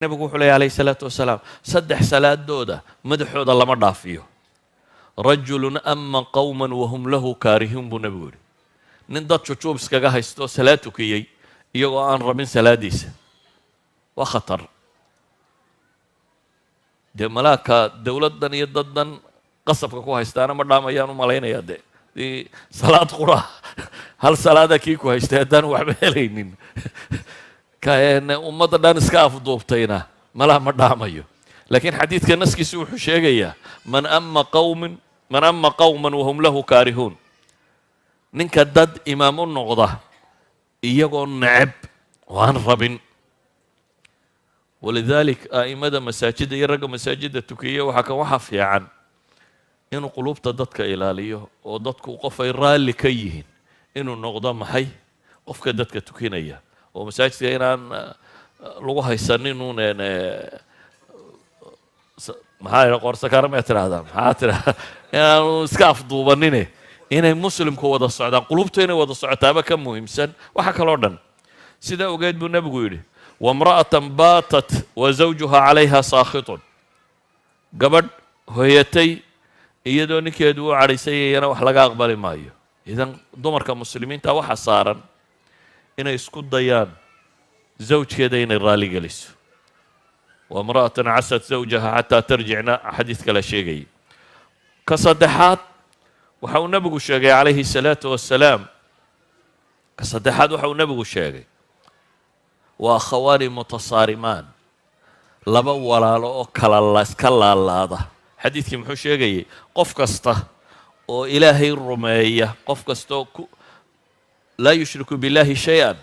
nabigu wuxuu leeyahay calayhi salaatu wasalaam saddex salaadooda madaxooda lama dhaafiyo. rajulun ama qowman wahum lahu kaarihuun buu nabigu yidhi. nin dad jujuub iskaga haysto salaad tukiyey iyagoo aan rabin salaadiisa waa khatar. dee malaaka dowladdan iyo daddan qasabka ku haystaana ma dhaamayaan u malaynayaa dee salaad qura hal salaada kii ku haystay haddaan waxba helaynin ummadda dhan iska afduubtayna malaha ma dhaamayo. laakiin xadiidka naskiisu wuxuu sheegayaa man ama qowman wahum lahu kaarihuun, ninka dad imaam u noqda iyagoo neceb oo aan rabin. walidalik a'imada masaajidda iyo ragga masaajidda tukiya waxaa fiican inuu qulubta dadka ilaaliyo oo dadku qof ay raalli ka yihiin inuu noqdo maxay qofka dadka tukinaya, oo masaajidka inaan lagu haysaninun maxaa qorsakaarmee tirahdaan maxaa tiraha inaanu iska afduubanine inay muslimku wada socdaan, qulubtu inay wada socotaaba ka muhiimsan waxa kaloo dhan. sidaa ogeed buu nebigu yidhi wamra'atan baatat wa zawjuha calayha saakhitun, gabadh hoyatay iyadoo ninkeedu u cadhaysayayana wax laga aqbali maayo. idan dumarka muslimiinta waxa saaran inay isku dayaan zawjkeeda inay raali geliso. wamra'atan casat zawjaha xataa tarjicna xadiid kale sheegayay. ka saddexaad waxa uu nebigu sheegay calayhi salaatu wassalaam, ka saddexaad waxa uu nebigu sheegay waa akhawaani mutasaarimaan, laba walaalo oo iska laalaada. xadiidkii muxuu sheegayay qof kasta oo ilaahay rumeeya, qof kastaoo laa yushriku billahi shay-an,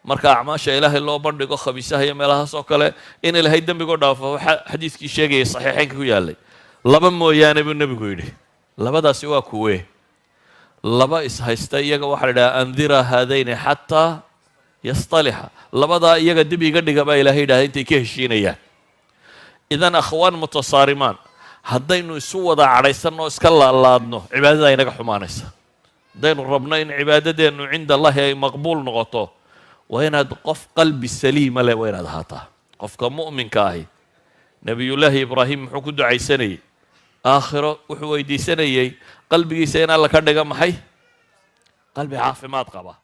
marka acmaasha ilaahay loo bandhigo khabiisaha iyo meelahaas oo kale in ilaahay dembigoo dhaafo. xadiidkii sheegayay saxiixeynka ku yaallay laba mooyaane buu nebigu yidhi. labadaasi waa kuwee? laba ishaysta iyaga waxaa la idhaha andira haadayni xataa yastalixa, labadaa iyaga dib iga dhiga baa ilahay yidhahda intay ka heshiinayaan. idan akhwaan mutasaarimaan, haddaynu isu wada cadhaysanno iska laalaadno cibaadada inaga xumaanaysa. haddaynu rabno in cibaadadeennu cinda allahi ay maqbuul noqoto waa inaad qof qalbi saliima leh waa inaad ahaataa. qofka mu'minka ahi nebiyullaahi ibraahim muxuu ku ducaysanayey? aakhiro wuxuu weydiisanayey qalbigiisa in alla ka dhiga maxay? qalbi caafimaad qaba.